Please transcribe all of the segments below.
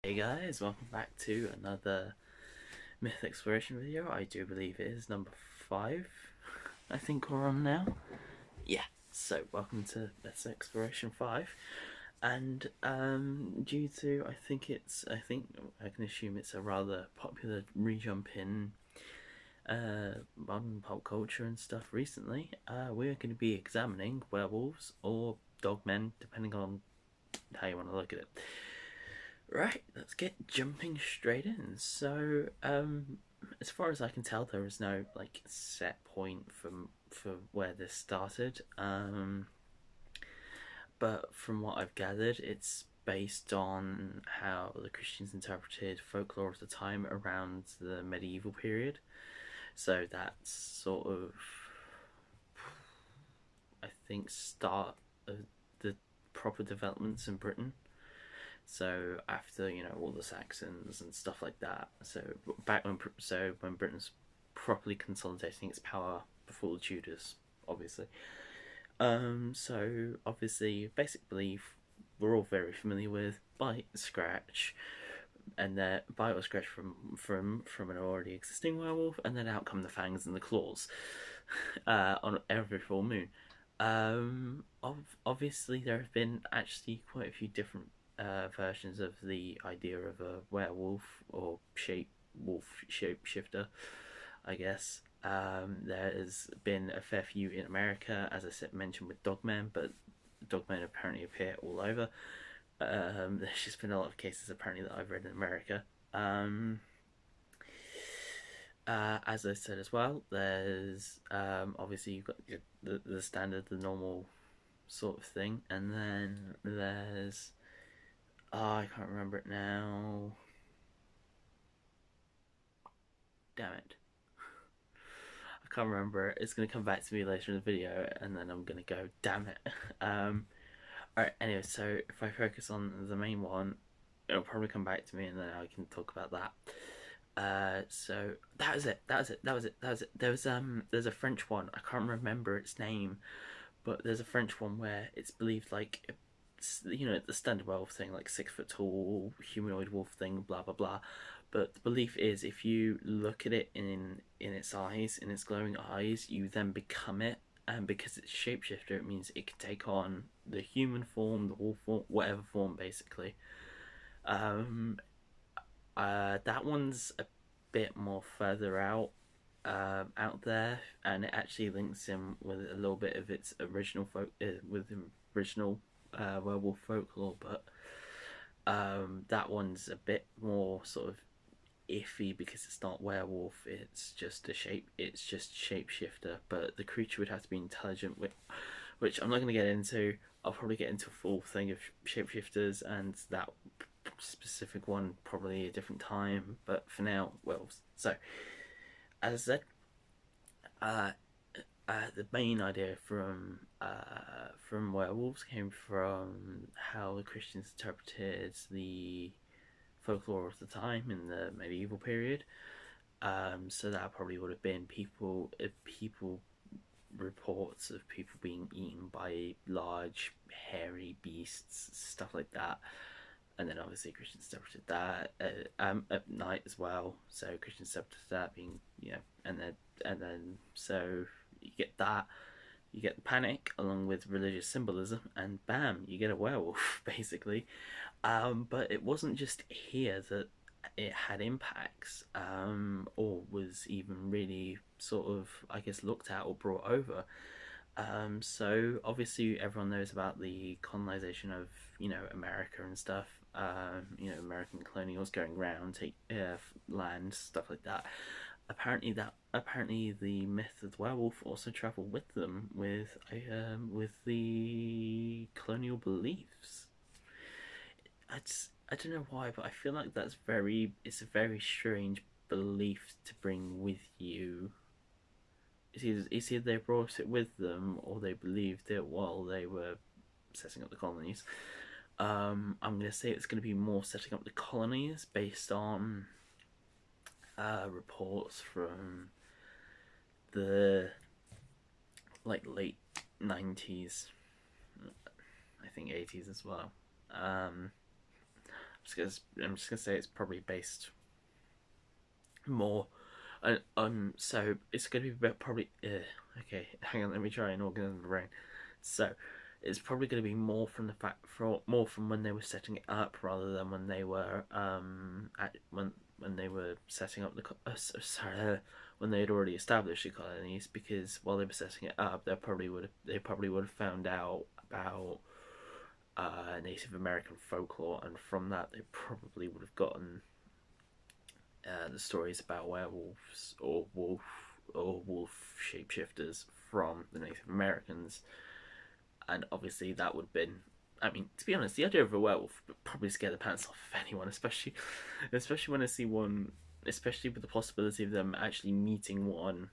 Hey guys, welcome back to another Myth Exploration video. I do believe it is number 5, I think we're on now. Yeah, so welcome to Myth Exploration 5. And due to, I think I can assume it's a rather popular re-jump in modern pop culture and stuff recently, we're going to be examining werewolves or dogmen, depending on how you want to look at it. Right, let's get jumping straight in. So, as far as I can tell, there is no like set point for where this started. But from what I've gathered, it's based on how the Christians interpreted folklore of the time around the medieval period. So that's sort of, I think, start of the proper developments in Britain. So after all the Saxons and stuff like that. So when Britain's properly consolidating its power before the Tudors, obviously. So obviously, basic belief we're all very familiar with: bite, scratch, and then bite or scratch from an already existing werewolf, and then out come the fangs and the claws on every full moon. Obviously, there have been actually quite a few different versions of the idea of a werewolf or shapeshifter, I guess. There's been a fair few in America, as I said, mentioned with dogmen, but dogmen apparently appear all over. There's just been a lot of cases apparently that I've read in America. As I said as well, there's obviously you've got the standard, the normal sort of thing, and then there's I can't remember it now. Damn it. I can't remember it. It's going to come back to me later in the video, and then I'm going to go, damn it. Alright, anyway, so if I focus on the main one, it'll probably come back to me, and then I can talk about that. So that was it. There's a French one. I can't remember its name, but there's a French one where it's believed like the standard werewolf thing, like 6 foot tall humanoid wolf thing, blah blah blah. But the belief is if you look at it in its eyes, in its glowing eyes, you then become it. And because it's a shapeshifter, it means it can take on the human form, the wolf form, whatever form, basically. Um, that one's a bit more further out there, and it actually links in with a little bit of its original with the original werewolf folklore, but that one's a bit more sort of iffy because it's not werewolf, it's just shapeshifter, but the creature would have to be intelligent, which I'm not going to get into. I'll probably get into a full thing of shapeshifters and that specific one probably a different time, but for now, werewolves. So as I said, uh, the main idea from werewolves came from how the Christians interpreted the folklore of the time in the medieval period. So that probably would have been people reports of people being eaten by large hairy beasts, stuff like that. And then obviously Christians interpreted that at night as well. So Christians interpreted that being and then so you get that, you get the panic along with religious symbolism, and bam, you get a werewolf basically. But it wasn't just here that it had impacts, or was even really sort of, I guess, looked at or brought over. So obviously everyone knows about the colonization of America and stuff. American colonials going around, take land, stuff like that. Apparently the myth of the werewolf also travelled with them with the colonial beliefs. I don't know why, but I feel like it's a very strange belief to bring with you. It's either they brought it with them or they believed it while they were setting up the colonies. I'm going to say it's going to be more setting up the colonies based on reports from the late 90s, I think 80s as well. I'm just gonna say it's probably based more. So it's gonna be about probably. Okay, hang on. Let me try and organize the brain. So it's probably going to be more from the fact more from when they were setting it up rather than when they were when they were setting up the when they had already established the colonies, because while they were setting it up they probably would have found out about Native American folklore, and from that they probably would have gotten the stories about werewolves or wolf shapeshifters from the Native Americans. And obviously that would have been, I mean, to be honest, the idea of a werewolf would probably scare the pants off of anyone, especially when I see one, especially with the possibility of them actually meeting one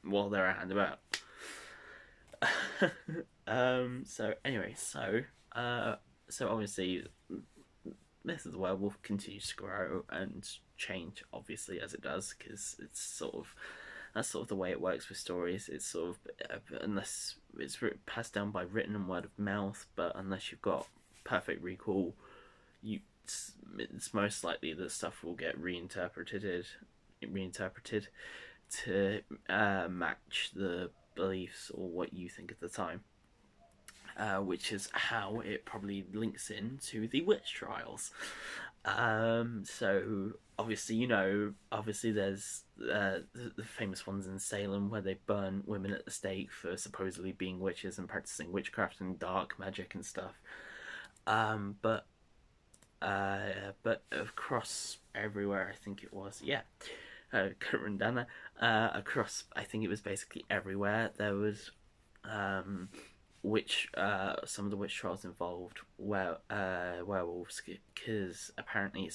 while they're out and about. So anyway, so obviously Myth of the Werewolf continues to grow and change, obviously, as it does, because it's sort of that's sort of the way it works with stories. It's sort of unless it's passed down by written and word of mouth, but unless you've got perfect recall, it's most likely that stuff will get reinterpreted to match the beliefs or what you think at the time. Which is how it probably links into the witch trials. So obviously, obviously there's the famous ones in Salem where they burn women at the stake for supposedly being witches and practicing witchcraft and dark magic and stuff. But across everywhere, I think it was, yeah. Got written down there. Across, I think it was basically everywhere. There was some of the witch trials involved werewolves, because apparently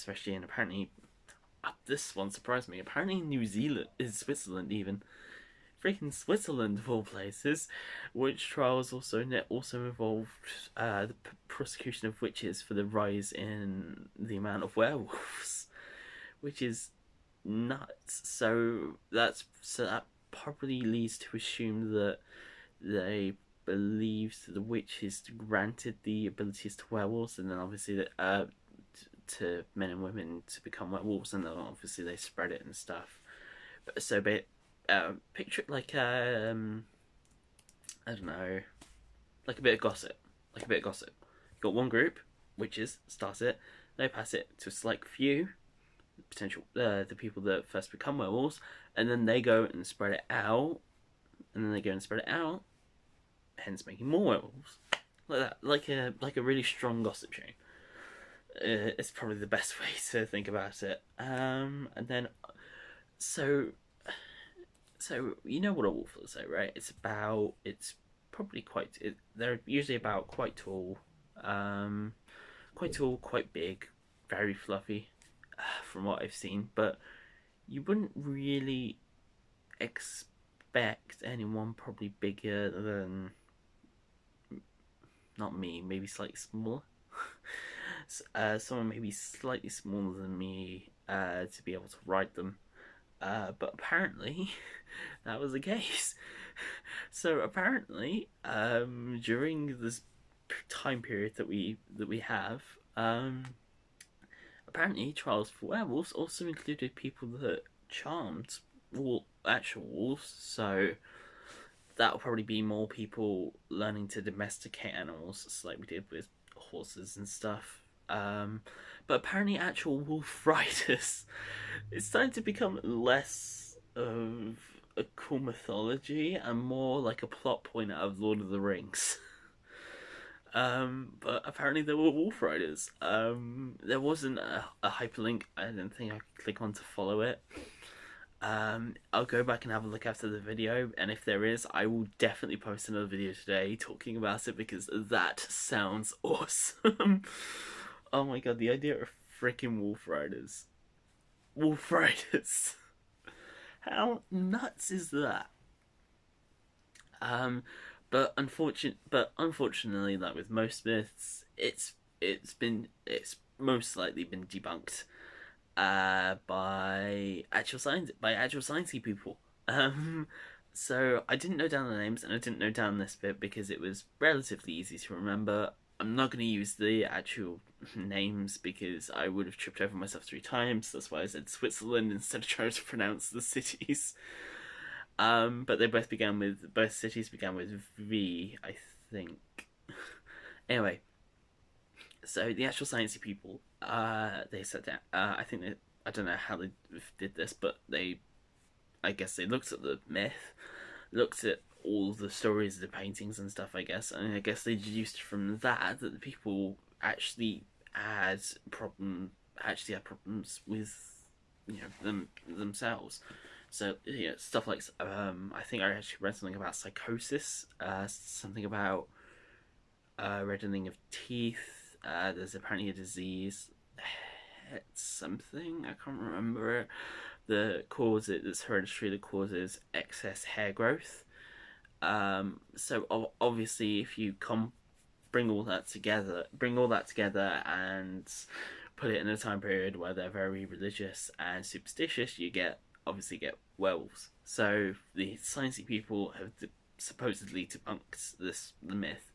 this one surprised me. Apparently, New Zealand is Switzerland, even freaking Switzerland of all places. Witch trials also involved the prosecution of witches for the rise in the amount of werewolves, which is nuts. So that probably leads to assume that they believed the witches granted the abilities to werewolves, and then obviously to men and women to become werewolves, and then obviously they spread it and stuff. So, picture it like I don't know, like a bit of gossip, You got one group, witches, start it. They pass it to a select few, potential the people that first become werewolves, and then they go and spread it out, hence making more werewolves, like that, like a really strong gossip chain. It's probably the best way to think about it. And then so you know what a wolf looks like, right? It's probably they're usually about quite tall, quite big, very fluffy, from what I've seen. But you wouldn't really expect anyone probably bigger than, not me, maybe slightly smaller. Someone maybe slightly smaller than me to be able to ride them. But apparently that was the case. So apparently, during this time period that we have, apparently trials for werewolves also included people that charmed actual wolves. So that will probably be more people learning to domesticate animals, just like we did with horses and stuff. But apparently actual wolf riders it's starting to become less of a cool mythology and more like a plot point out of Lord of the Rings. But apparently there were wolf riders. There wasn't a hyperlink. I don't think I could click on to follow it. I'll go back and have a look after the video, and if there is, I will definitely post another video today talking about it, because that sounds awesome. Oh my god, the idea of freaking wolf riders. How nuts is that? But unfortunately, like with most myths, it's most likely been debunked by actual sciencey people. So I didn't note down the names, and I didn't note down this bit because it was relatively easy to remember. I'm not going to use the actual names because I would have tripped over myself 3 times. That's why I said Switzerland instead of trying to pronounce the cities. But they both cities began with V, I think. Anyway, so the actual sciencey people, they sat down. I don't know how they did this, but I guess they looked at the myth, looked at all the stories of the paintings and stuff, I guess, and I guess they deduced from that that the people had had problems with, themselves. So stuff like I think I actually read something about psychosis, something about reddening of teeth. There's apparently a disease, something I can't remember it. That's hereditary that causes excess hair growth. So obviously, if you bring all that together, and put it in a time period where they're very religious and superstitious, you obviously get werewolves. So the sciencey people have supposedly debunked the myth.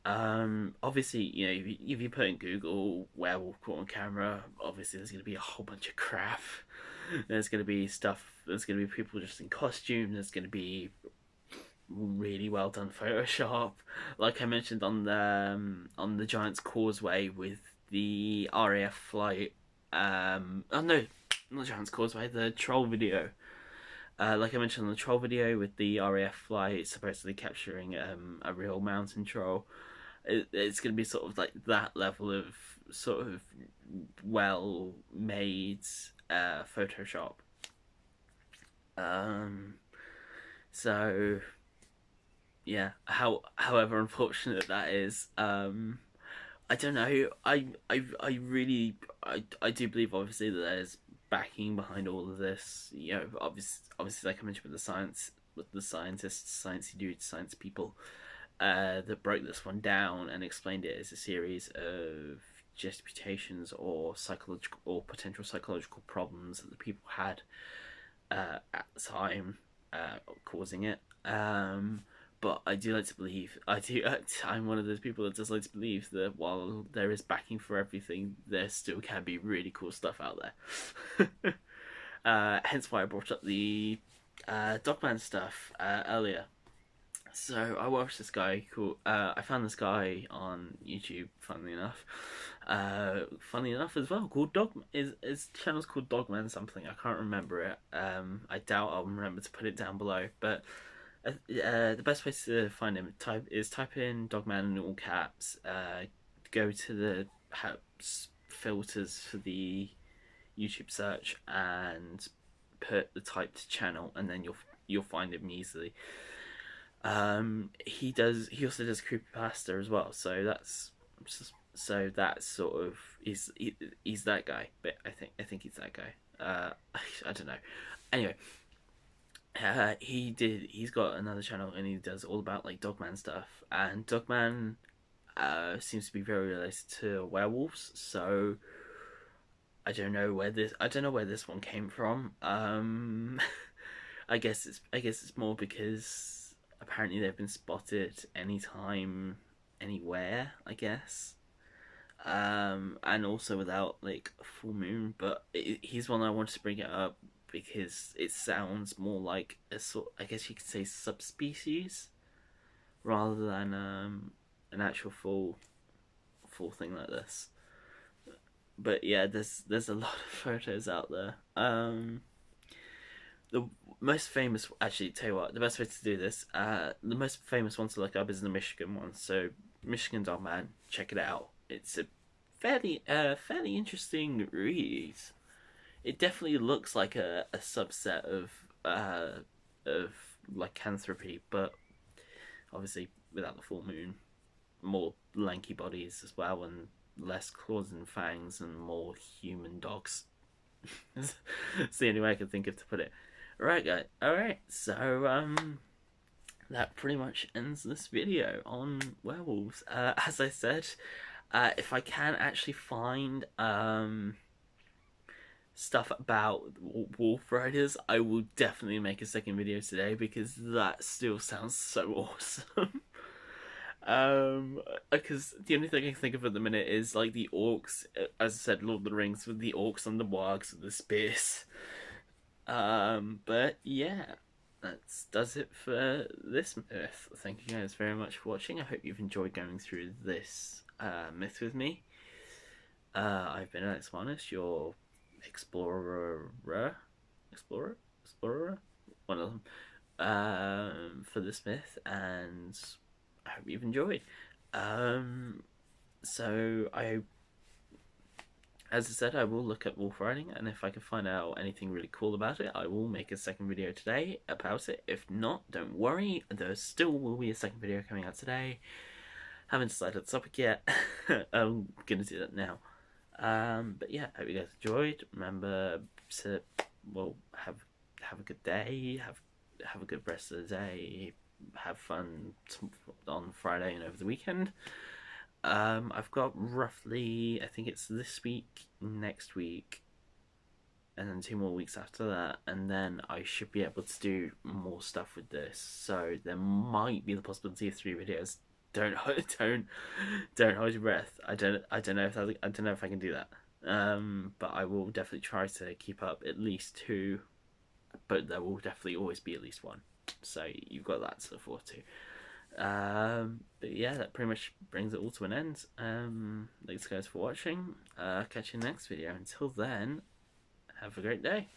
Obviously, if you put in Google werewolf caught on camera, obviously there's going to be a whole bunch of crap. There's going to be stuff. There's going to be people just in costume. There's going to be really well done Photoshop, like I mentioned on the Giant's Causeway with the RAF flight. Oh no, not Giant's Causeway. The troll video. Like I mentioned on the troll video with the RAF flight supposedly capturing a real mountain troll. It's going to be sort of like that level of sort of well made Photoshop. So yeah, however unfortunate that is, I don't know. I really I do believe obviously that there's backing behind all of this. Obviously, like I mentioned with the scientists, sciencey dudes, science people, that broke this one down and explained it as a series of disputations or psychological or potential psychological problems that the people had at the time, causing it. But I do like to believe, I'm one of those people that does like to believe that while there is backing for everything, there still can be really cool stuff out there. Hence why I brought up the Dogman stuff earlier. So I watched this guy called, I found this guy on YouTube, funnily enough. Funny enough as well, called his channel's called Dogman something, I can't remember it. I doubt I'll remember to put it down below, but the best way to find him type in Dogman in all caps. Go to the filters for the YouTube search and put the typed channel, and then you'll find him easily. He also does creepypasta as well, so that's sort of he's that guy. But I think he's that guy. I don't know. Anyway, he's got another channel and he does all about like Dogman stuff, and Dogman seems to be very related to werewolves. So I don't know where this one came from. I guess it's more because apparently they've been spotted anytime, anywhere, I guess. And also without like a full moon, but he's one I wanted to bring it up because it sounds more like a sort, I guess you could say, subspecies rather than an actual full thing like this. But yeah, there's a lot of photos out there. The most famous, actually, tell you what, the best way to do this, the most famous one to look up is the Michigan one. So Michigan Dogman, check it out. It's a fairly interesting read. It definitely looks like a subset of lycanthropy, but obviously without the full moon, more lanky bodies as well, and less claws and fangs, and more human dogs. It's the only way I can think of to put it. Right, guys. Alright, so that pretty much ends this video on werewolves. As I said, if I can actually find stuff about wolf riders, I will definitely make a second video today because that still sounds so awesome. Because the only thing I can think of at the minute is like the orcs, as I said, Lord of the Rings with the orcs and the wargs and the spears. But yeah, that does it for this myth. Thank you guys very much for watching. I hope you've enjoyed going through this myth with me. I've been Alex Marnus, your explorer, explorer, one of them, for this myth, and I hope you've enjoyed. Um, so I, as I said, I will look at wolf riding, and if I can find out anything really cool about it, I will make a second video today about it. If not, don't worry, there still will be a second video coming out today. Haven't decided the topic yet. I'm gonna do that now. But yeah, hope you guys enjoyed. Remember to have a good day. Have a good rest of the day. Have fun on Friday and over the weekend. I've got roughly, I think it's this week, next week, and then 2 more weeks after that, and then I should be able to do more stuff with this. So there might be the possibility of 3 videos. Don't don't hold your breath. I don't know if I can do that. But I will definitely try to keep up at least 2, but there will definitely always be at least 1. So you've got that to look forward to. But yeah, that pretty much brings it all to an end. Thanks guys for watching. Catch you in the next video. Until then, have a great day.